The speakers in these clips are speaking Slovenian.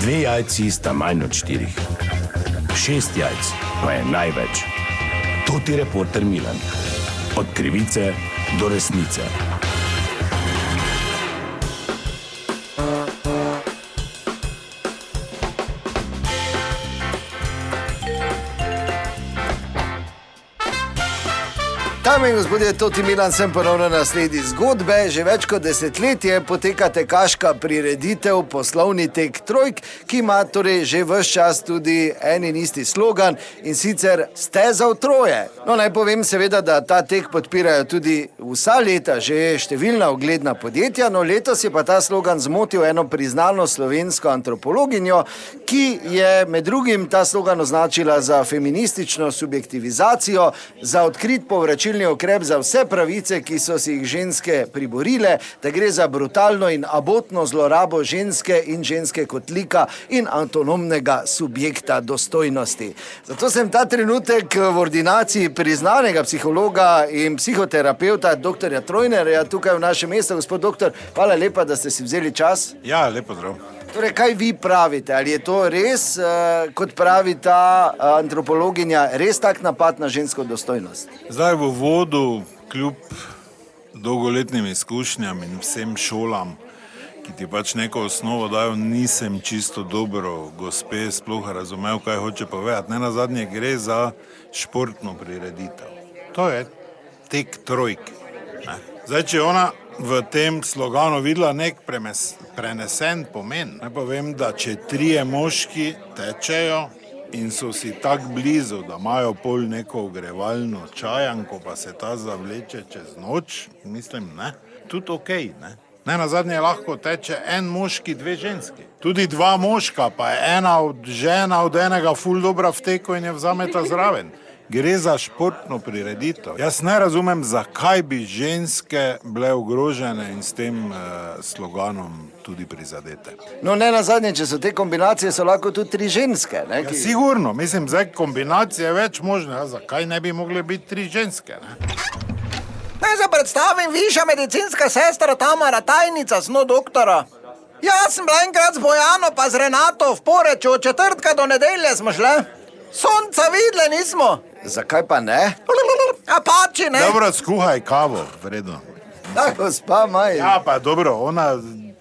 2 jajci sta manj od 4. 6 jajc pa je največ. To ti reporter Milan. Od krivice do resnice. Dame in gospodje, Toti Milan, sem ponovno na sledi zgodbe. Že več kot desetletje poteka tekaška prireditev Poslovni tek trojk, ki ima torej že ves čas tudi en in isti slogan, in sicer steza v troje. No, naj povem seveda, da ta tek podpirajo tudi vsa leta že številna ugledna podjetja, no letos je pa ta slogan zmotil eno priznano slovensko antropologinjo, ki je med drugim ta slogan označila za feministično subjektivizacijo, za odkrit povračilni ukrep za vse pravice, ki so si jih ženske priborile, da gre za brutalno in abotno zlorabo ženske in ženske kot lika in avtonomnega subjekta dostojnosti. Zato sem ta trenutek v ordinaciji priznanega psihologa in psihoterapeuta dr. Trojnerja tukaj v našem mestu. Gospod doktor, hvala lepa, da ste si vzeli čas. Ja, lepo zdrav. Torej, kaj vi pravite? Ali je to res, kot pravi ta antropologinja, res tak napad na žensko dostojnost? Zdaj v uvodu, kljub dolgoletnim izkušnjam in vsem šolam, ki ti pač neko osnovo dajo, nisem čisto dobro gospe sploh razumel, kaj hoče povedati. Ne nazadnje gre za športno prireditev. To je tek trojk. Zdaj, če ona v tem sloganu videla nek prenesen pomen. Ne povem, da če 3 moški tečejo in so si tako blizu, da imajo pol neko ogrevalno čajanko, pa se ta zavleče čez noč, mislim, ne, tudi okej, ne. Ne nazadnje lahko teče en moški, 2 ženski. Tudi 2 moška, pa je ena od žena od enega ful dobra v teku in je vzameta zraven. Gre za športno prireditev. Jaz ne razumem, zakaj bi ženske bile ogrožene in s tem sloganom tudi prizadete. No, ne nazadnje, če so te kombinacije, so lahko tudi 3 ženske. Ne, Ja, sigurno, mislim, zdaj kombinacije je več možne, ja, zakaj ne bi mogle biti 3 ženske, ne? Naj se predstavim, višja medicinska sestra Tamara, tajnica sno doktora. Jaz sem bila enkrat z Bojano pa z Renato v Poreču, od četrtka do nedelje smo šle. Sonca videli nismo. Zakaj pa ne? Apači, ne? Dobro, skuhaj kavo, vredno. Da, gospa Maj. Ja, pa dobro, ona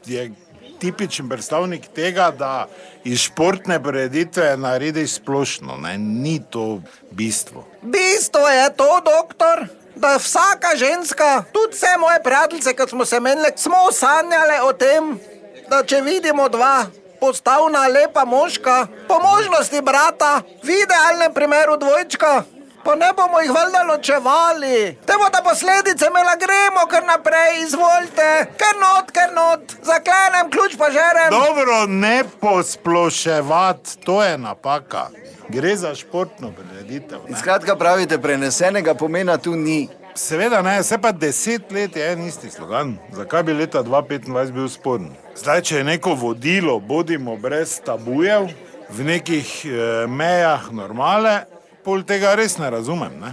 je tipičen predstavnik tega, da iz športne prireditve narediš splošno, ne, ni to bistvo. Bistvo je to, doktor, da vsaka ženska, tudi vse moje prijateljice, kad smo se menili, smo sanjale o tem, da če vidimo 2 postavna lepa moška, po možnosti brata, v idealnem primeru dvojčka, pa ne bomo jih valjda ločevali. Te bodo posledice imela, gremo kar naprej, izvolite, ker not, zaklenem, ključ pa žerem. Dobro, ne posploševati, to je napaka. Gre za športno prireditev, In ne. skratka pravite, prenesenega pomena tu ni. Seveda ne, se pa 10 let je en isti slogan. Zakaj bi leta 2025 bil sporen? Zdaj, če je neko vodilo, bodimo brez tabujev, v nekih mejah normale, pol tega res ne razumem, ne?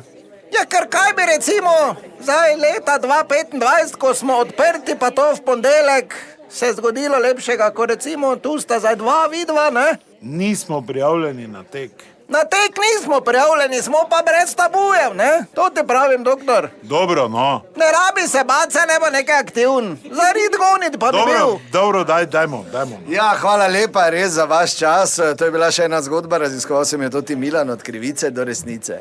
Ja, ker kaj bi recimo zdaj leta 2025, ko smo odprti, pa to v ponedeljek, se zgodilo lepšega, ko recimo tu sta zdaj 2 vidva, ne? Nismo prijavljeni na tek. Na tek nismo prijavljeni, smo pa brez tabujev, ne? To ti pravim, doktor. Dobro, no. Ne rabi se bati, se ne bo nekaj aktivn. Zarid gonit pa bi bil. Dobro, dajmo. Ja, hvala lepa res za vaš čas. To je bila še ena zgodba, raziskoval sem jo Toti Milan, od krivice do resnice.